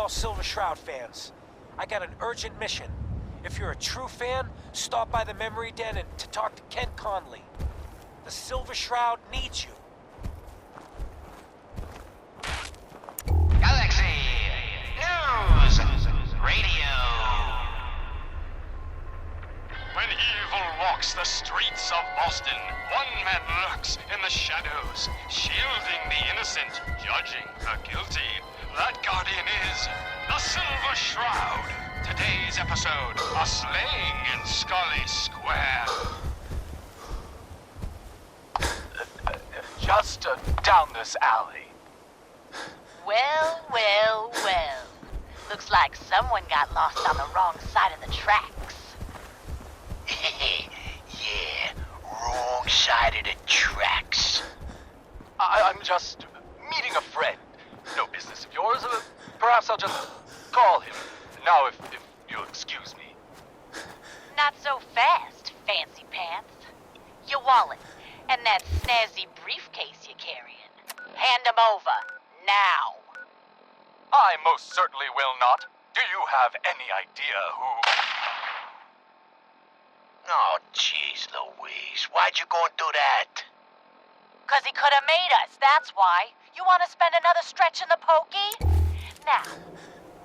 all Silver Shroud fans. I got an urgent mission. If you're a true fan, stop by the Memory Den and to talk to Ken Conley. The Silver Shroud needs you. Galaxy News Radio. When evil walks the streets of Boston, one man lurks in the shadows, shielding the innocent, judging the guilty. That guardian is the Silver Shroud. Today's episode, a slaying in Scully Square. Just down this alley. Well, well, well. Looks like someone got lost on the wrong side of the tracks. Yeah, wrong side of the tracks. I'm just meeting a friend. No business of yours. Perhaps I'll just call him. Now, if you'll excuse me. Not so fast, fancy pants. Your wallet and that snazzy briefcase you're carrying. Hand them over, now. I most certainly will not. Do you have any idea who... Oh, jeez Louise, why'd you go and do that? 'Cause he could have made us, that's why. You want to spend another stretch in the pokey? Now,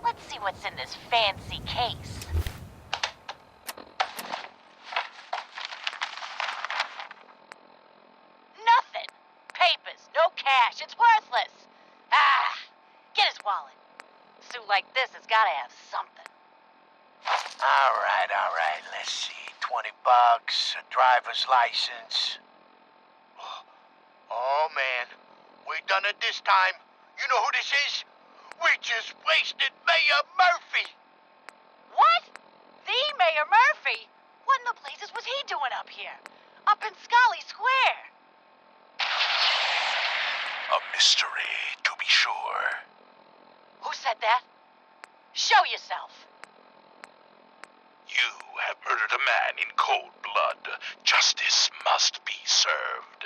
let's see what's in this fancy case. Nothing. Papers, no cash, it's worthless. Ah, get his wallet. A suit like this has got to have something. All right, let's see. $20, a driver's license. Oh, man, we done it this time. You know who this is? We just wasted Mayor Murphy. What? The Mayor Murphy? What in the blazes was he doing up here? Up in Scully Square? A mystery, to be sure. Who said that? Show yourself. You have murdered a man in cold blood. Justice must be served.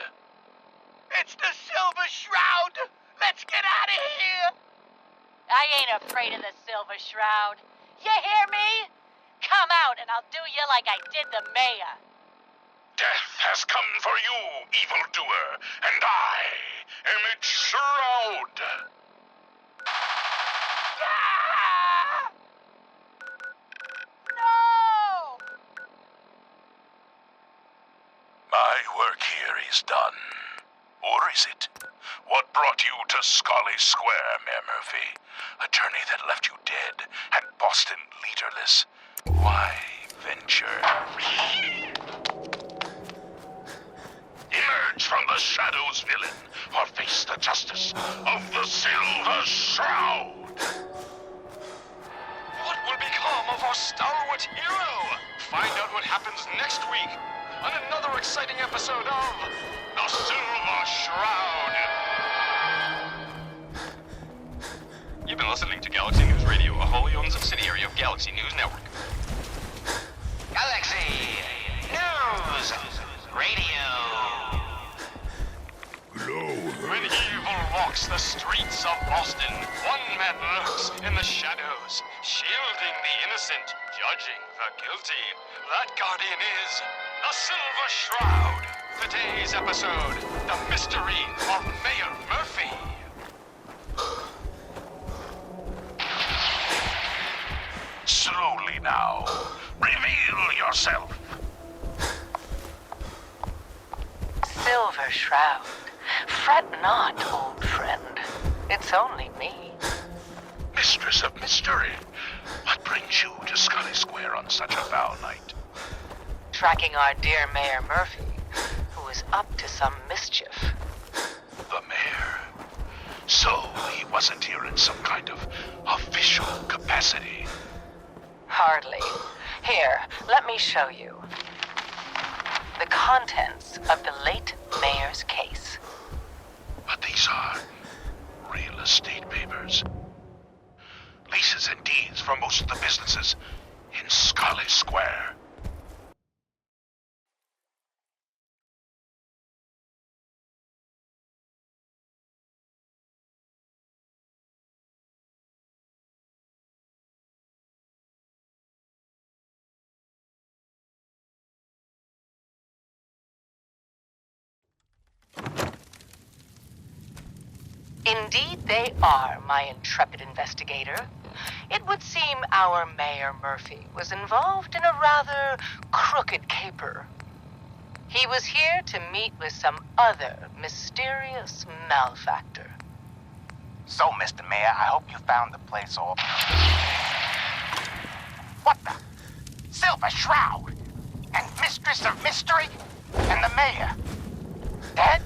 It's the Silver Shroud! Let's get out of here! I ain't afraid of the Silver Shroud. You hear me? Come out and I'll do you like I did the mayor. Death has come for you, evildoer, and I am its shroud. Ah! No! My work here is done. Or is it? What brought you to Scully Square, Mayor Murphy? A journey that left you dead and Boston leaderless. Why venture? Emerge from the shadows, villain, or face the justice of the Silver Shroud. What will become of our stalwart hero? Find out what happens next week on another exciting episode of The Silver Shroud. You've been listening to Galaxy News Radio, a wholly owned subsidiary of Galaxy News Network. Galaxy News Radio. When evil walks the streets of Boston, one man lurks in the shadows, shielding the innocent, judging the guilty. That guardian is the Silver Shroud. Today's episode, the mystery of Mayor Murphy. Slowly now. Reveal yourself. Silver Shroud. Fret not, old friend. It's only me. Mistress of mystery. What brings you to Scully Square on such a foul night? Tracking our dear Mayor Murphy, who is up to some mischief. The mayor. So he wasn't here in some kind of official capacity. Hardly. Here, let me show you. The contents of the late mayor's case. But these are real estate papers. Leases and deeds for most of the businesses in Scully Square. Indeed they are, my intrepid investigator. It would seem our Mayor Murphy was involved in a rather crooked caper. He was here to meet with some other mysterious malefactor. So, Mr. Mayor, I hope you found the place all... What the? Silver Shroud? And Mistress of Mystery? And the Mayor? Dead?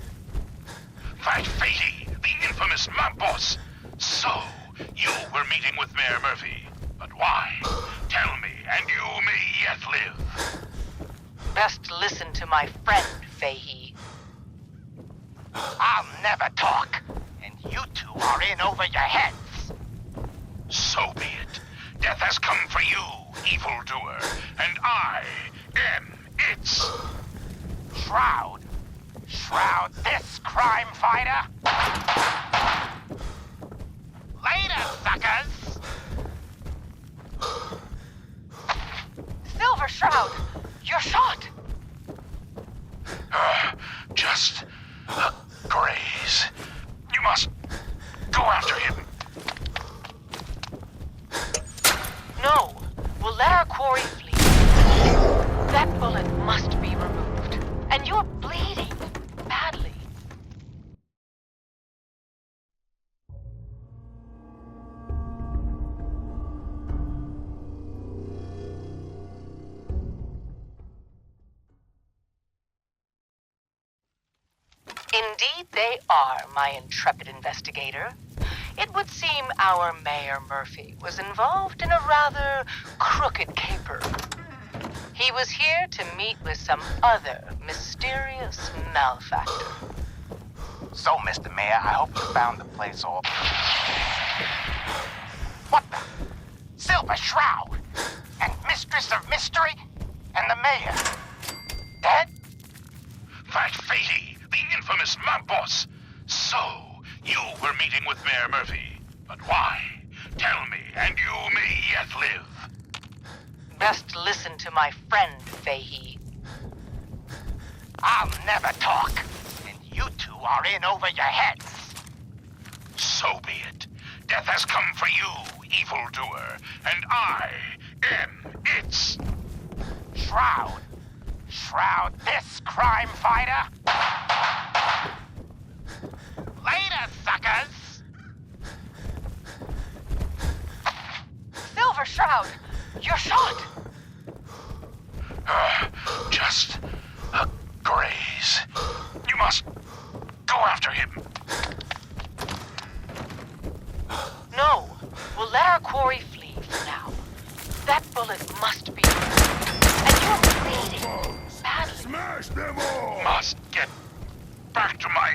That Fatey, the infamous mob boss. So, you were meeting with Mayor Murphy. But why? Tell me, and you may yet live. Best listen to my friend, Fahey. I'll never talk. And you two are in over your heads. So be it. Death has come for you, evildoer, and I am its... Shroud? Shroud this crime fighter? Later, suckers! Silver Shroud, you're shot! Just a graze. You must go after him. No, we'll let our quarry flee. That bullet must be removed. And you're bleeding badly. Indeed they are, my intrepid investigator. It would seem our Mayor Murphy was involved in a rather crooked caper. He was here to meet with some other mysterious malefactor. So, Mr. Mayor, I hope you found the place all... What the? Silver Shroud? And Mistress of Mystery? And the Mayor? Dead? That Fatey, the infamous mob boss. So, you were meeting with Mayor Murphy. But why? Tell me, and you may yet live. Best listen to my friend, Fahey. I'll never talk. And you two are in over your heads. So be it. Death has come for you, evildoer, and I am its... Shroud? Shroud this crime fighter? Later, suckers! Silver Shroud, you're shot! Just a graze. You must go after him. No, we'll let our quarry flee for now. That bullet must be removed. And you're bleeding badly. Smash them all! Must get back to my...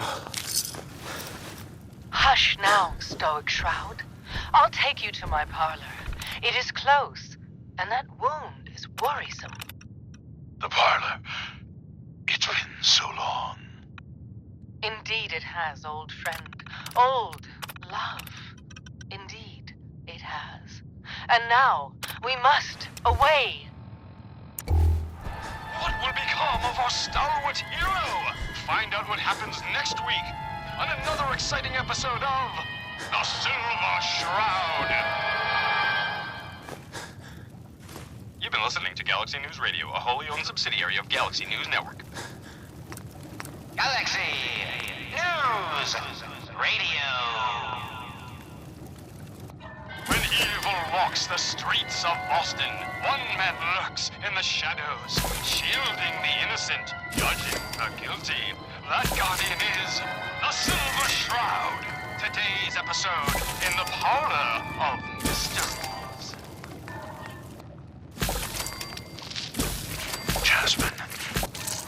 Hush now, Stoic Shroud. I'll take you to my parlor. It is close, and that wound is worrisome. The parlor. It's been so long. Indeed it has, old friend. Old love. Indeed it has. And now, we must away. What will become of our stalwart hero? Find out what happens next week on another exciting episode of The Silver Shroud. You've been listening to Galaxy News Radio, a wholly owned subsidiary of Galaxy News Network. Galaxy News Radio. When evil walks the streets of Boston, one man lurks in the shadows, shielding the innocent, judging the guilty. That guardian is the Silver Shroud. Today's episode in the Parlor of Mysteries. Jasmine,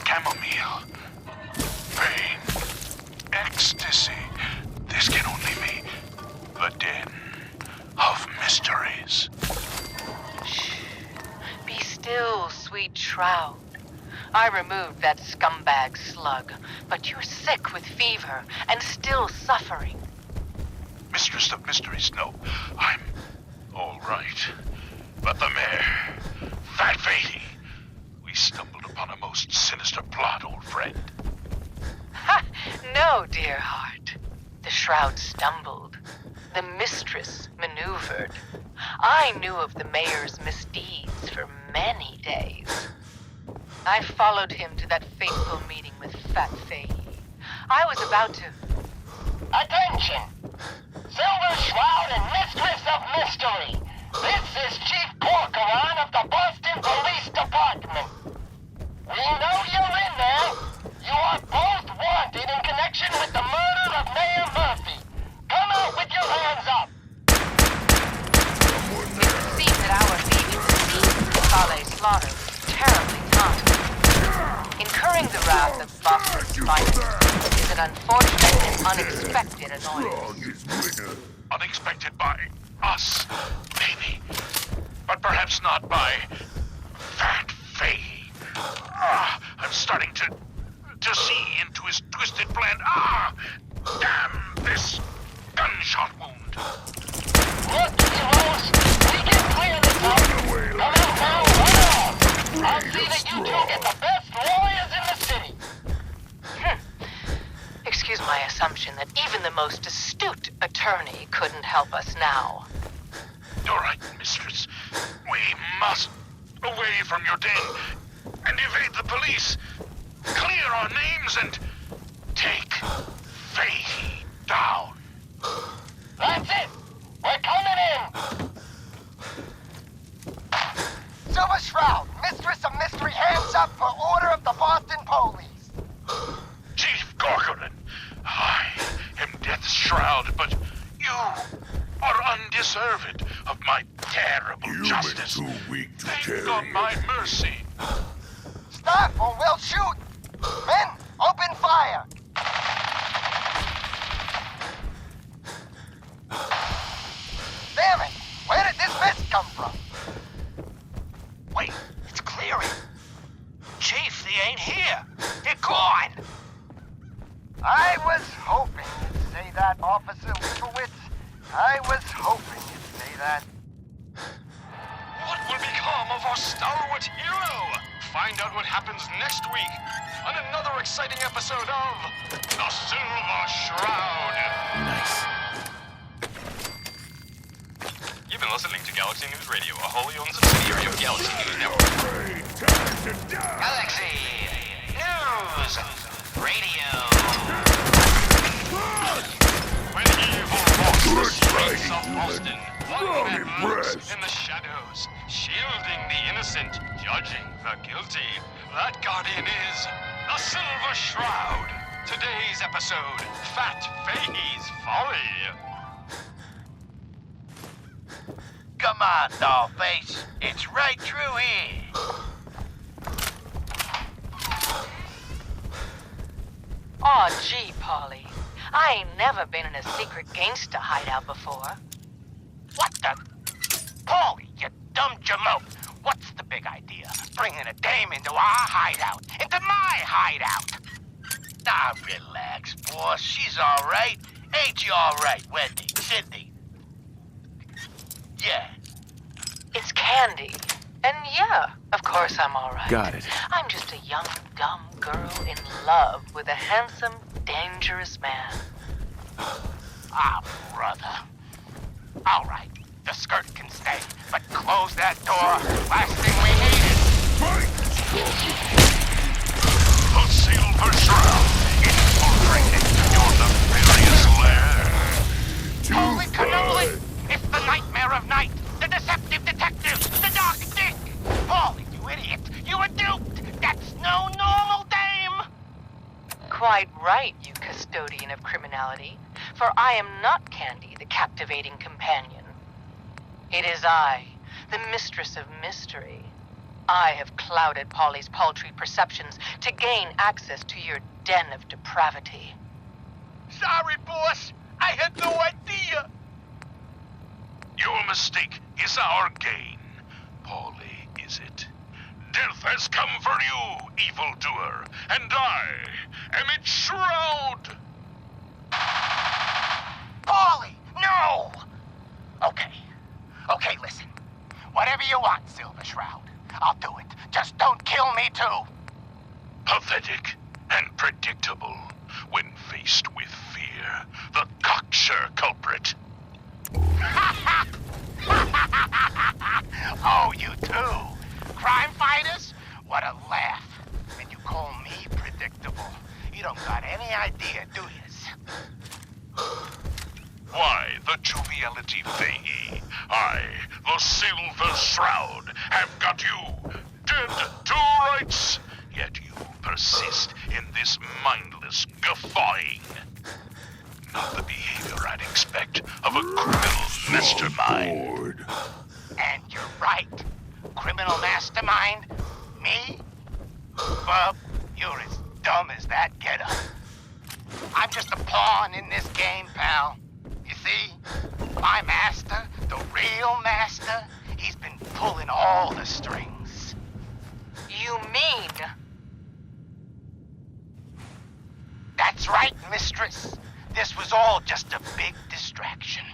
chamomile, pain, ecstasy. This can only be the den of mysteries. Shh. Be still, sweet Shroud. I removed that scumbag slug, but you're sick with fever and still suffering. Mistress of Mysteries, no. I'm all right. But the mayor, Fat Fatey, we stumbled upon a most sinister plot, old friend. Ha! No, dear heart. The shroud stumbled. The mistress maneuvered. I knew of the mayor's misdeeds for many days. I followed him to that fateful meeting with Fat Fahey. I was about to... Attention! Silver Shroud and Mistress of Mystery! This is Chief Corcoran of the Boston Police Department. We know you're in there. You are both wanted in connection with the murder of Mayor Murphy. Come out with your hands up! It would seem that our leaving the Calais slaughter was terribly timed. Incurring the wrath of Boston's finest is an unfortunate and unexpected annoyance. Unexpected by us, maybe. But perhaps not by Fat Fahey. I'm starting to see into his twisted plan. Damn this gunshot wound. Look, heroes! We can clear this up! Come out now, run off! I'll see that you two get the best lawyers in the city! Excuse my assumption that even the most astute attorney couldn't help us now. You're right, mistress. We must away from your den and evade the police. Clear our names and take Fahey down. That's it! We're coming in! Silver Shroud, Mistress of Mystery, hands up for order of the Boston Police. Chief Corcoran, I am Death's Shroud, but you are undeserved of my terrible justice. Too weak to Think on my mercy. Stop or we'll shoot! Men, open fire! Damn it! Where did this mist come from? Wait, it's clearing. Chief, they ain't here. They're gone. I was hoping you'd say that, Officer Leibowitz. I was hoping you'd say that. What will become of our stalwart hero? Find out what happens next week on another exciting episode of The Silver Shroud. Nice. You've been listening to Galaxy News Radio, a wholly owned subsidiary of Galaxy News Network. Galaxy News Radio. When evil walks the streets of Boston, one man lurks in the shadows, shielding the innocent, judging the guilty. That guardian is the Silver Shroud. Today's episode, Fat Fahey's Folly. Come on, Dollface. It's right through here. Aw, gee, Polly. I ain't never been in a secret gangsta hideout before. What the? Paulie, you dumb jamoke. What's the big idea? Bringing a dame into our hideout. Into my hideout. Now relax, boss. She's all right. Ain't you all right, Wendy? Sydney? Yeah. It's Candy. And yeah, of course I'm all right. Got it. I'm just a young, dumb girl in love with a handsome, dangerous man. Ah, brother. All right. The skirt can stay, but close that door. Last thing we need is... The Silver Shroud infiltrated your nefarious lair. Holy cannoli! It's the nightmare of night! The deceptive detective! The dark dick! Paulie, you idiot! You were duped! That's no normal dame! Quite right, you custodian of criminality. For I am not Candy, the captivating companion. It is I, the mistress of mystery. I have clouded Polly's paltry perceptions to gain access to your den of depravity. Sorry, boss! I had no idea! Your mistake is our gain. Polly, is it? Death has come for you, evildoer, and I am its shroud. Paulie, no! Okay, listen. Whatever you want, Silver Shroud. I'll do it. Just don't kill me, too. Pathetic and predictable when faced with fear. here, the cocksure culprit. Oh, you too? Crime fighters? What a laugh. And you call me predictable. You don't got any idea, do you? Why, the joviality Fahey, I, the Silver Shroud, have got you dead to rights. Yet you persist in this mindless guffawing. Not the behavior I'd expect of a criminal mastermind. And you're right. Criminal mastermind? Me? Bub, you're as dumb as that getup. I'm just a pawn in this game, pal. You see? My master, the real master, he's been pulling all the strings. You mean? That's right, mistress. This was all just a big distraction.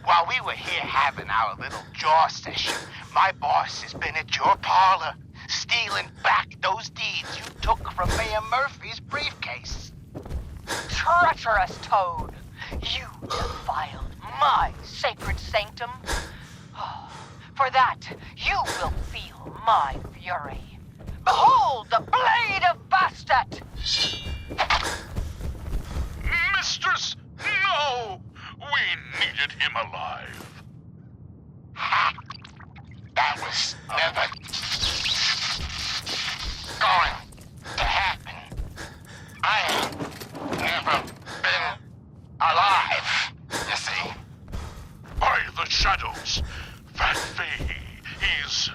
While we were here having our little jaw session, my boss has been at your parlor, stealing back those deeds you took from Mayor Murphy's briefcase. Treacherous toad! You defiled my sacred sanctum. For that, you will feel my fury. Behold the blade of Bastet! Mistress, no! We needed him alive. Ha! That was never going to happen. I ain't never been alive, you see. By the shadows, Fat Fahey is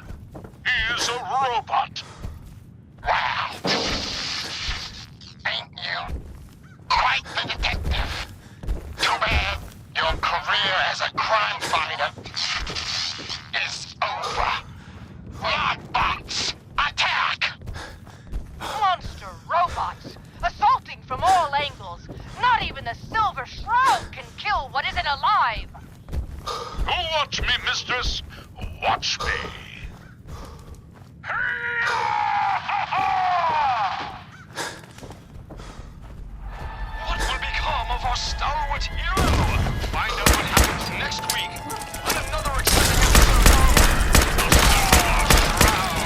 a robot. Wow. Ain't you quite the detective? Too bad your career as a crime fighter is over. Robots, attack! Monster robots, assaulting from all angles. Not even the Silver Shroud can kill what isn't alive. Watch me, mistress. Watch me. What will become of our stalwart hero? Find out what happens next week on another exciting episode of The Shroud.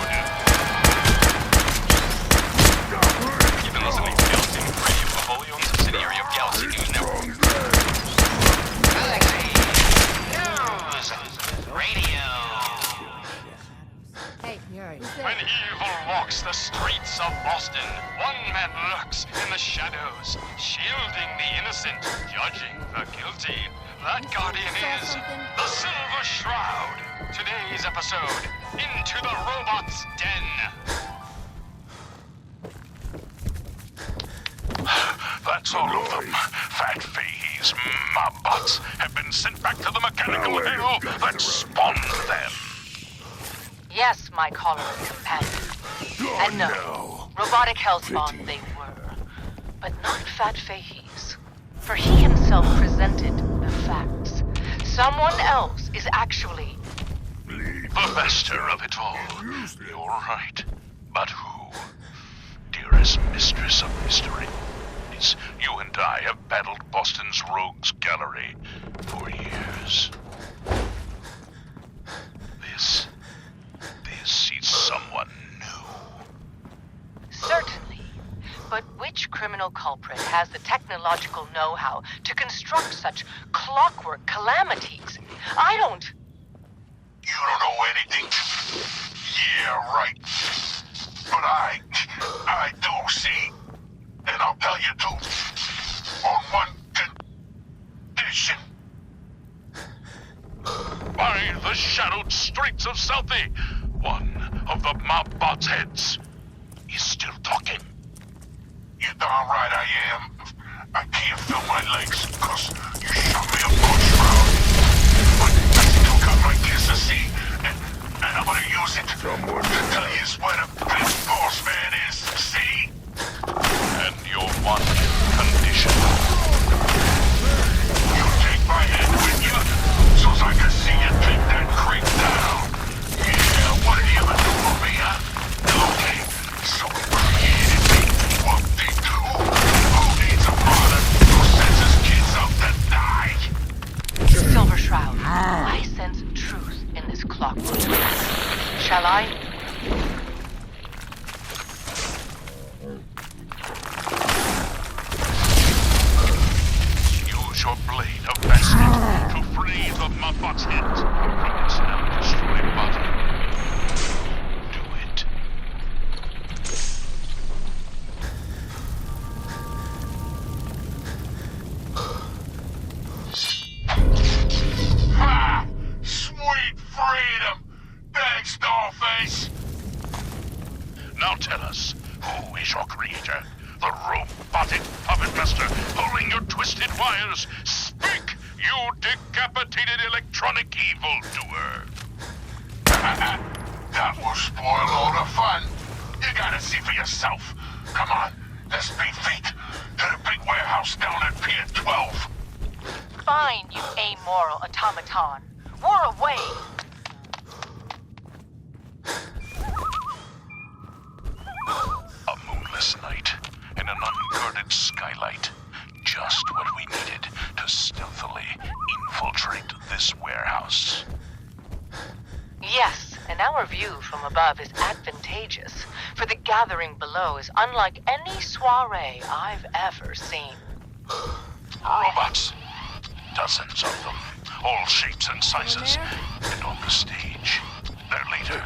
You've been listening to Galaxy Radio, a wholly owned subsidiary of Galaxy News Network. Galaxy News Radio. When evil walks the streets of Boston, one man lurks in the shadows, shielding the innocent, judging the guilty. That guardian is the Silver Shroud. Today's episode, Into the Robot's Den. That's all of them. Fat Fahey's mobbots have been sent back to the mechanical hell that spawned them. Yes, my colorless companion. And no, robotic hellspawn they were. But not Fat Fahey's. For he himself presented the facts. Someone else is actually... The master of it all. You're right. But who? Dearest mistress of mystery. You and I have battled Boston's rogues gallery for years. This is someone new. Certainly. But which criminal culprit has the technological know-how to construct such clockwork calamities? I don't... You don't know anything? Yeah, right. But I do see. And I'll tell you too. On one condition. By the shadowed streets of Southie, one of the mobbot's heads is still talking. You're darn right I am. I can't feel my legs because you shot me a punch round. But I still got my kiss and I'm gonna use it to tell you where the best boss man is, see? And your one condition. You take my head with you, so I can see you take that creep down. Yeah, what are you gonna do for me, huh? Okay. Now tell us, who is your creator? The robotic puppet master pulling your twisted wires? Speak, you decapitated electronic evildoer! That will spoil all the fun. You gotta see for yourself. Come on, let's beat feet to the big warehouse down at Pier 12. Fine, you amoral automaton. We're away. A moonless night and an unguarded skylight. Just what we needed to stealthily infiltrate this warehouse. Yes, and our view from above is advantageous, for the gathering below is unlike any soiree I've ever seen. Robots. Dozens of them. All shapes and sizes. And on the stage, their leader.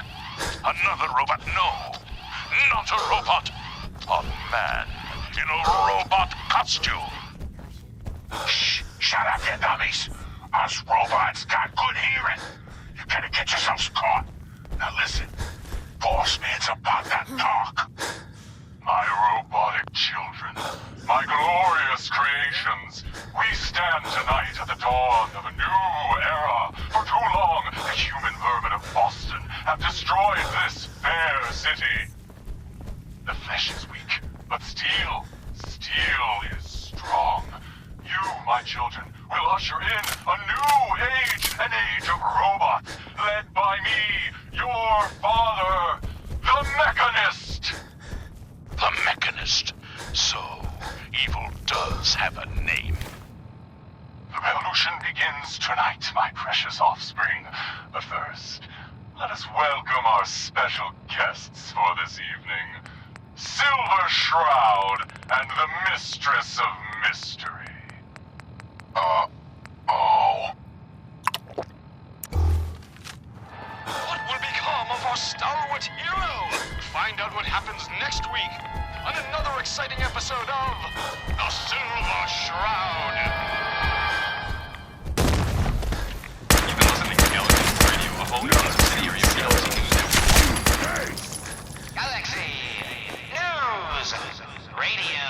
Another robot. No, not a robot. A man in a robot costume. Shh, shut up, you dummies. Us robots got good hearing. You gotta get yourselves caught. Now listen, boss man's about to talk. My robotic children, my glorious creations, we stand tonight at the dawn of a new era. For too long, the human vermin of Boston have destroyed this fair city. The flesh is weak, but steel is strong. You, my children, will usher in a new age, an age of robots, led by me, your father, the Mechanist. The Mechanist. So, evil does have a name. The revolution begins tonight, my precious offspring. But first, let us welcome our special guests for this evening. Silver Shroud and the Mistress of Mystery. What will become of our stalwart hero? Find out what happens next week on another exciting episode of The Silver Shroud. You've been listening to Galaxy Radio, a wholly owned subsidiary of Galaxy News Network. Galaxy News Radio.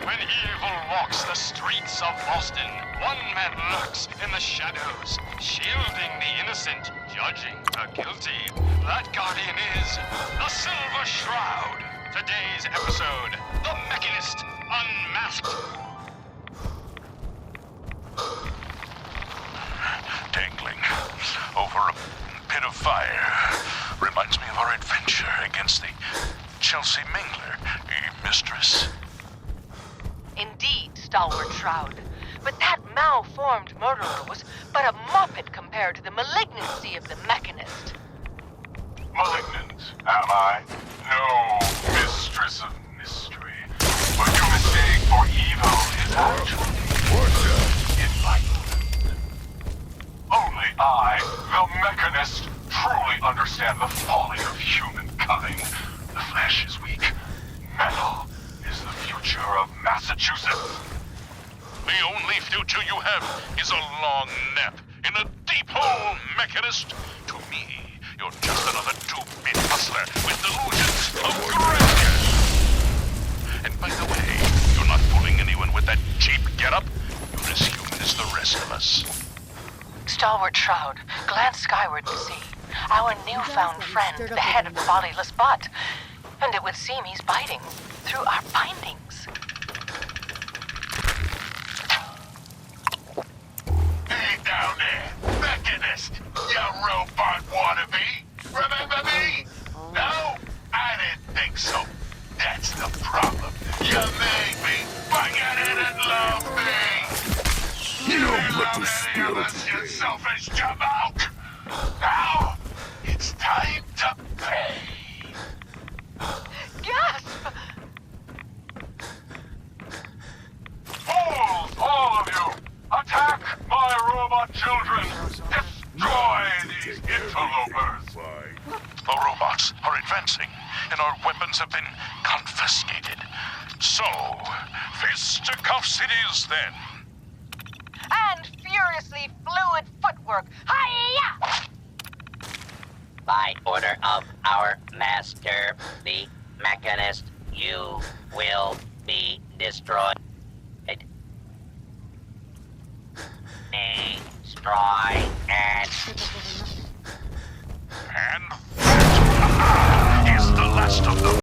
When evil walks the streets of Boston, one man lurks in the shadows, shielding the innocent, judging the guilty. That guardian is the Silver Shroud. Today's episode, The Mechanist Unmasked. Dangling over a pit of fire reminds me of our adventure against the Chelsea Mingler, mistress. Indeed, Stalwart Shroud. But that malformed murderer was but a muppet compared to the malignancy of the Mechanist. Malignant, am I? No, Mistress of Mystery. What you mistake for evil is actually enlightenment. Only I, the Mechanist, truly understand the folly of humankind. The flesh is weak. Metal is the future of Massachusetts. The only future you have is a long nap in a deep hole, Mechanist. To me, you're just another two-bit hustler with delusions of grandeur. And by the way, you're not fooling anyone with that cheap getup. You're as human as the rest of us. Stalwart Shroud, glance skyward to see. Our newfound friend, the head of the bodiless butt. And it would seem he's biting through our bindings. Hey down there, Mechanist, you robot wannabe. Remember me? No? I didn't think so. That's the problem. You made me, forget it and love me. You didn't love any of us, you selfish jamoke. Now, it's time to pay. Gasp! Fools, all of you! Attack my robot children! Destroy these interlopers! The robots are advancing, and our weapons have been confiscated. So, fisticuffs it is then. And furiously fluid footwork. Hi-ya! By order of our master, the Mechanist, you will be destroyed. Destroy and... And that is the last of the